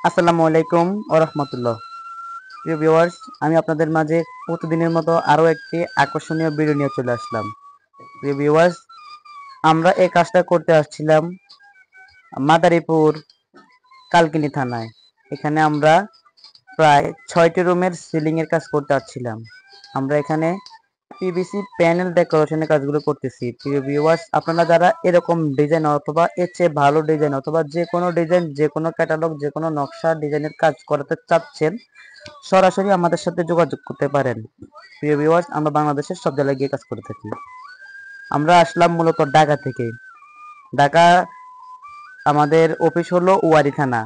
আসসালামু আলাইকুম ওয়া রাহমাতুল্লাহ। প্রিয় ভিউয়ার্স, আমি আপনাদের মাঝে প্রতিদিনের মতো আরো একটি আকর্ষণীয় ভিডিও নিয়ে চলে আসলাম। প্রিয় ভিউয়ার্স, আমরা এই কাজটা করতে আসছিলাম মাদারীপুর কালকিনি থানায়। এখানে আমরা প্রায় 6টি রুমের সিলিং এর কাজ করতে আসছিলাম। আমরা এখানে পিভিসি প্যানেল ডেকোরেশনের কাজগুলো করতেছি। প্রিয় ভিউয়ার্স, আপনারা যারা এরকম ডিজাইন অথবা এর চেয়ে ভালো ডিজাইন অথবা যে কোনো ডিজাইন, যে কোনো ক্যাটালগ, যে কোনো নকশা ডিজাইনের কাজ করাতে চাচ্ছেন, সরাসরি আমাদের সাথে যোগাযোগ করতে পারেন। প্রিয় ভিউয়ার্স, আমরা বাংলাদেশের সব জায়গায় গিয়ে কাজ করে থাকি। আমরা আসলাম মূলত ঢাকা থেকে। ঢাকা আমাদের অফিস হলো ওয়ারী থানা,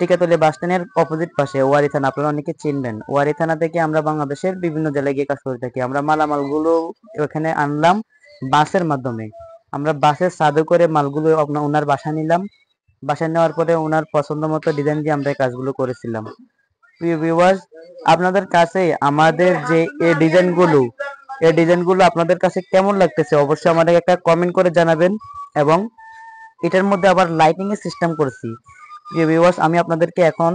টিকাতলী বাস স্ট্যান্ডের অপোজিট পাশে ওয়ারী থানা। আপনারা অনেকে চিনবেন। ওয়ারী থানা থেকে আমরা বাংলাদেশের বিভিন্ন জেলায় গিয়ে কাজ করে থাকি। আমরা মালামালগুলো এখানে আনলাম বাসের মাধ্যমে। আমরা বাসের চাঁদে করে মালগুলো ওনার বাসায় নিলাম। বাসায় নেওয়ার পরে ওনার পছন্দ মতো ডিজাইন দিয়ে আমরা এই কাজগুলো করেছিলাম। প্রিয় ভিউয়ার্স, আপনাদের কাছে আমাদের যে এই ডিজাইনগুলো আপনাদের কাছে কেমন লাগতেছে অবশ্যই আমাদের একটা কমেন্ট করে জানাবেন। এবং এটার মধ্যে আবার লাইটিং এর সিস্টেম করেছি। প্রিয় ভিউয়ার্স, আমি আপনাদেরকে এখন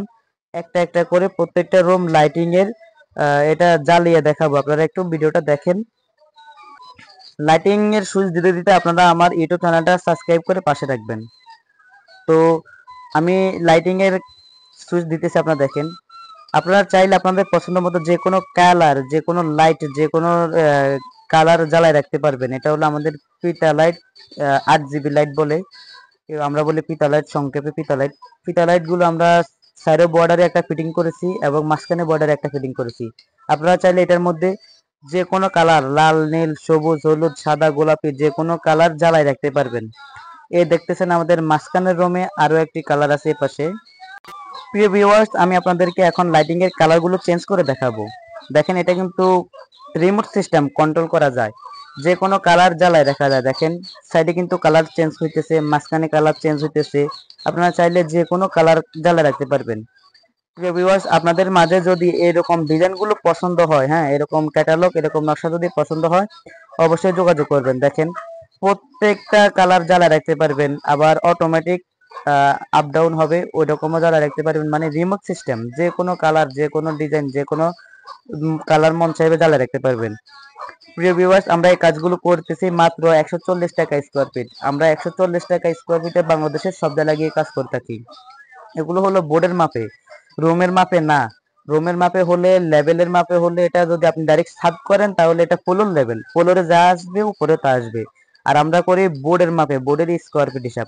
একটা একটা করে প্রত্যেকটা রুম লাইটিং এর এটা জ্বালিয়ে দেখাবো। আপনারা একটু ভিডিওটা দেখেন। লাইটিং এর সুইচ দিতে দিতে আপনারা আমার ইউটিউব চ্যানেলটা সাবস্ক্রাইব করে পাশে রাখবেন। তো আমি লাইটিং এর সুইচ দিতেছি, আপনারা দেখেন। আপনারা চাইলে আপনাদের পছন্দ মতো যে কোনো কালার, যে কোনো লাইট, যে কোনো কালার জ্বালায় রাখতে পারবেন। এটা হলো আমাদের পিতা লাইট, 8 জিবি লাইট বলে, আমরা বলি পিতা লাইট, সংক্ষেপে পিতা লাইট। পিতা লাইট গুলো আমরা সাইডে বর্ডারে একটা ফিটিং করেছি এবং মাঝখানে বর্ডারে একটা ফিটিং করেছি। আপনারা চাইলে এটার মধ্যে যে কোনো কালার, লাল, নীল, সবুজ, হলুদ, সাদা, গোলাপি, যে কোনো কালার জ্বালায় রাখতে পারবেন। এই দেখতেছেন আমাদের মাঝখানের রুমে আরো একটি কালার আছে এপাশে। প্রিয় ভিউয়ার্স, আমি আপনাদেরকে এখন লাইটিং এর কালারগুলো চেঞ্জ করে দেখাবো। দেখেন, এটা কিন্তু রিমোট সিস্টেম, কন্ট্রোল করা যায়। যে কোনো কালার জ্বালায় দেখা যায়। দেখেন, সাইডে কিন্তু কালার চেঞ্জ হইতেছে, মাঝখানে কালার চেঞ্জ হইতেছে। আপনারা চাইলে যে কোনো কালার জ্বালায় রাখতে পারবেন। প্রিয় ভিউয়ার্স, আপনাদের মাঝে যদি এরকম ডিজাইনগুলো পছন্দ হয়, হ্যাঁ, এরকম ক্যাটালগ, এরকম নকশা যদি পছন্দ হয়, অবশ্যই যোগাযোগ করবেন। দেখেন, প্রত্যেকটা কালার জ্বালায় রাখতে পারবেন। আবার অটোমেটিক আপ ডাউন হবে, ওই রকমও জ্বালায় রাখতে পারবেন। মানে রিমোট সিস্টেম, যে কোনো কালার, যে কোনো ডিজাইন, যে কোনো কালার মন চাইবে জ্বালায় রাখতে পারবেন। প্রিয় ভিউয়ার্স, আমরা এই কাজগুলো করতেছি মাত্র 140 টাকা স্কোয়ার ফিট। আমরা 140 টাকা স্কোয়ার ফিটে বাংলাদেশের সব জায়গায় গিয়ে কাজ করে থাকি। এগুলো হলো বোর্ডের মাপে, রুমের মাপে না। রুমের মাপে হলে, লেভেলের মাপে হলে, এটা যদি আপনি ডাইরেক্ট ছাদ করেন তাহলে এটা ফ্লোর লেভেল, ফ্লোরে যা আসবে উপরে তা আসবে। আর আমরা করি বোর্ডের মাপে, বোর্ডের স্কোয়ার ফিট হিসাব।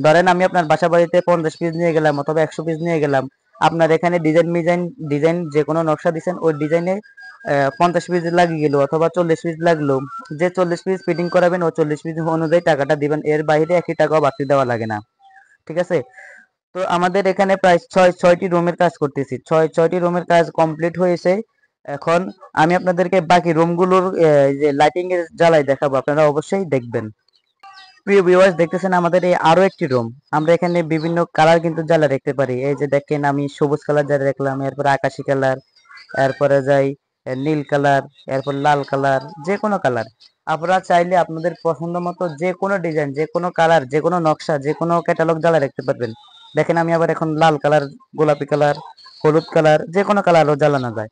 ধরেন আমি আপনার বাসা বাড়িতে 50 পিস নিয়ে গেলাম অথবা 100 পিস নিয়ে গেলাম। আপনার এখানে ডিজাইন যে কোনো নকশা দিচ্ছেন, ওই ডিজাইনে 50 পিস লাগিয়ে গেল অথবা 40 পিস লাগলো। যে 40 পিস ফিটিং করাবেন ওই 40 পিস অনুযায়ী টাকাটা দিবেন। এর বাইরে একই টাকাও বাড়তি দেওয়া লাগে না। ঠিক আছে? তো আমাদের এখানে প্রায় ছয়টি রুমের কাজ করতেছি। ছয়টি রুমের কাজ কমপ্লিট হয়েছে। এখন আমি আপনাদেরকে বাকি রুমগুলোর যে লাইটিং এর জ্বালাই দেখাবো, আপনারা অবশ্যই দেখবেন। প্রিয় ভিউয়ার্স, দেখতেছেন আমাদের এই আরো একটি রুম। আমরা এখানে বিভিন্ন কালার কিন্তু জ্বালা রাখতে পারি। এই যে দেখেন, আমি সবুজ কালার জ্বালা রাখলাম, এরপর আকাশি কালার, এরপরে যাই নীল কালার, এরপর লাল কালার, যে কোনো কালার। আপনারা চাইলে আপনাদের পছন্দ মতো যে কোনো ডিজাইন, যে কোনো কালার, যে কোনো নকশা, যে কোনো ক্যাটালগ জ্বালা রাখতে পারবেন। দেখেন, আমি আবার এখন লাল কালার, গোলাপি কালার, হলুদ কালার, যে কোনো কালারও জ্বালানো যায়।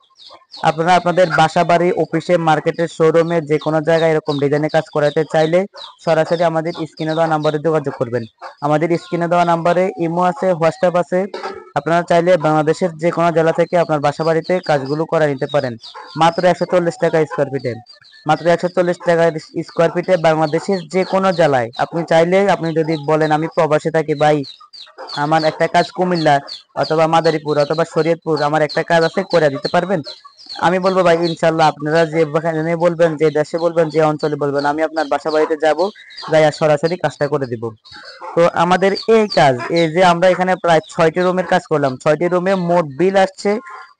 আপনারা আপনাদের বাসা বাড়ি, অফিসে, মার্কেটের, শোরুমে, যে কোনো জায়গায় এরকম ডিজাইনের কাজ করাতে চাইলে সরাসরি আমাদের স্ক্রিনে দেওয়া নাম্বারে যোগাযোগ করবেন। আমাদের স্ক্রিনে দেওয়া নাম্বারে ইমো আছে, হোয়াটসঅ্যাপ আছে। আপনারা চাইলে বাংলাদেশের যে কোনো জেলা থেকে আপনার বাসা বাড়িতে কাজগুলো করে নিতে পারেন। মাত্র 140 টাকা স্কোয়ার ফিটে, মাত্র 140 টাকা স্কোয়ার ফিটে বাংলাদেশের যে কোনো জেলায়। আপনি চাইলে, আপনি যদি বলেন আমি প্রবাসে থাকি ভাই, আমার একটা কাজ কুমিল্লা অথবা মাদারীপুর অথবা শরীয়তপুর, আমার একটা কাজ আছে, করে দিতে পারবেন? আমি বলবো ভাই ইনশাল্লাহ, আপনারা যেখানে বলবেন, যে দেশে বলবেন, যে অঞ্চলে বলবেন, আমি আপনার বাসা বাড়িতে যাবো, যাই আর সরাসরি কাজটা করে দিব। তো আমাদের এই কাজ, এই যে আমরা এখানে প্রায় 6টি রুমের কাজ করলাম, 6টি রুমে মোট বিল আসছে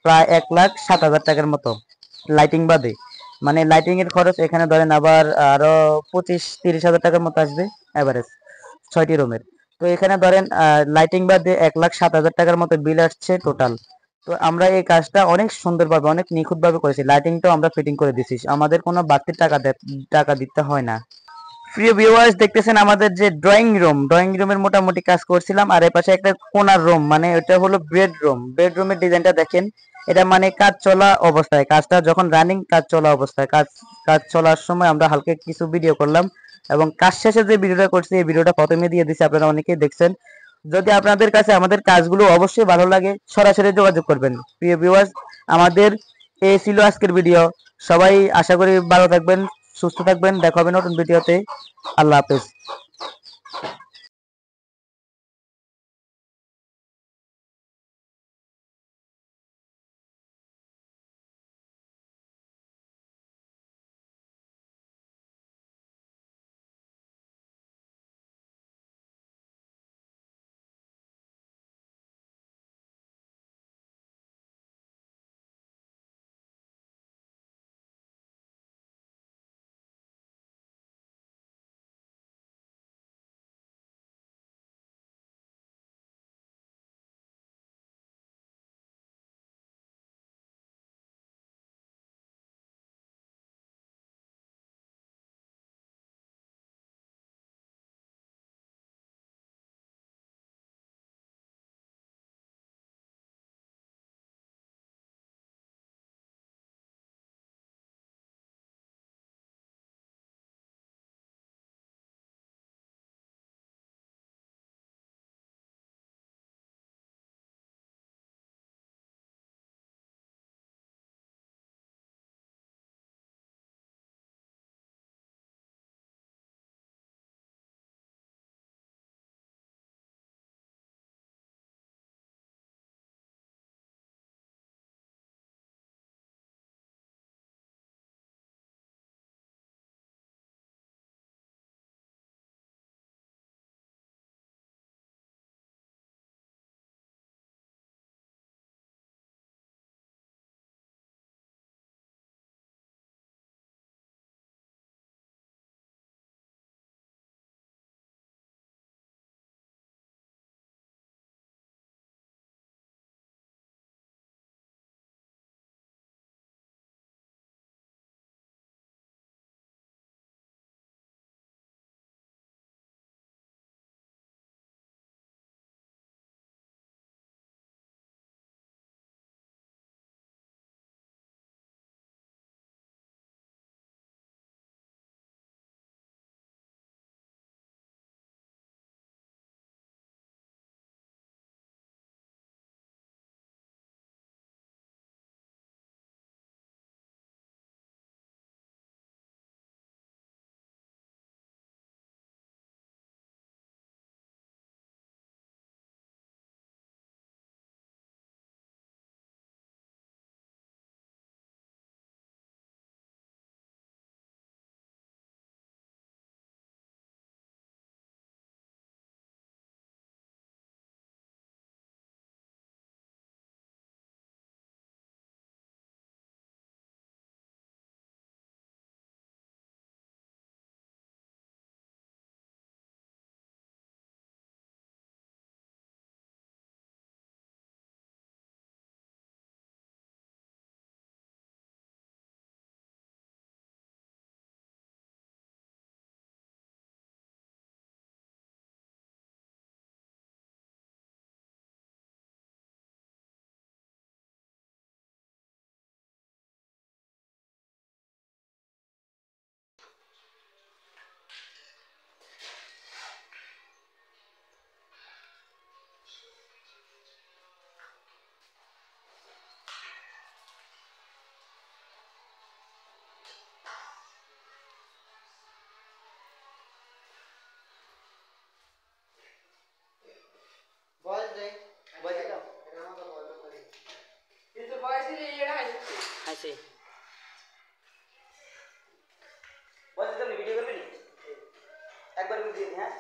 প্রায় 1,07,000 টাকার মতো, লাইটিং বাদে। মানে লাইটিং এর খরচ এখানে ধরেন আবার আরো 25-30 হাজার টাকার মতো আসবে এভারেজ 6টি রুমের। তো এখানে ধরেন লাইটিং বাদে 1,07,000 টাকার মতো বিল আসছে টোটাল। তো আমরা এই কাজটা অনেক সুন্দরভাবে, অনেক নিখুঁতভাবে করেছি। লাইটিংটাও আমরা ফিটিং করে দিছি, আমাদের কোনো বাড়তি টাকা দিতে হয় না। প্রিয় ভিউয়ার্স, দেখতেছেন আমাদের যে ড্রয়িং রুমের মোটামুটি কাজ করছিলাম। আর এর পাশে একটা কোনার রুম, মানে এটা হলো বেডরুমের ডিজাইনটা দেখেন। এটা মানে কাজ চলা অবস্থায়, কাজটা যখন রানিং, কাজ চলা অবস্থায়, কাজ চলার সময় আমরা হালকা কিছু ভিডিও করলাম এবং কাজ শেষে যে ভিডিওটা করছি এই ভিডিওটা প্রথমে দিয়ে দিছি, আপনারা অনেকেই দেখছেন। যদি আপনাদের কাছে আমাদের কাজগুলো অবশ্যই ভালো লাগে, সরাসরি যোগাযোগ করবেন। প্রিয় ভিউয়ার্স, আমাদের এই ছিল আজকের ভিডিও। সবাই আশা করি ভালো থাকবেন, সুস্থ থাকবেন। দেখা হবে নতুন ভিডিওতে। আল্লাহ হাফেজ। বয়স দেখ বয়স দাও কিন্তু বয়স দিলে এটা হাসি বয়স তুমি ভিডিও করবি একবার ভিডিও হ্যাঁ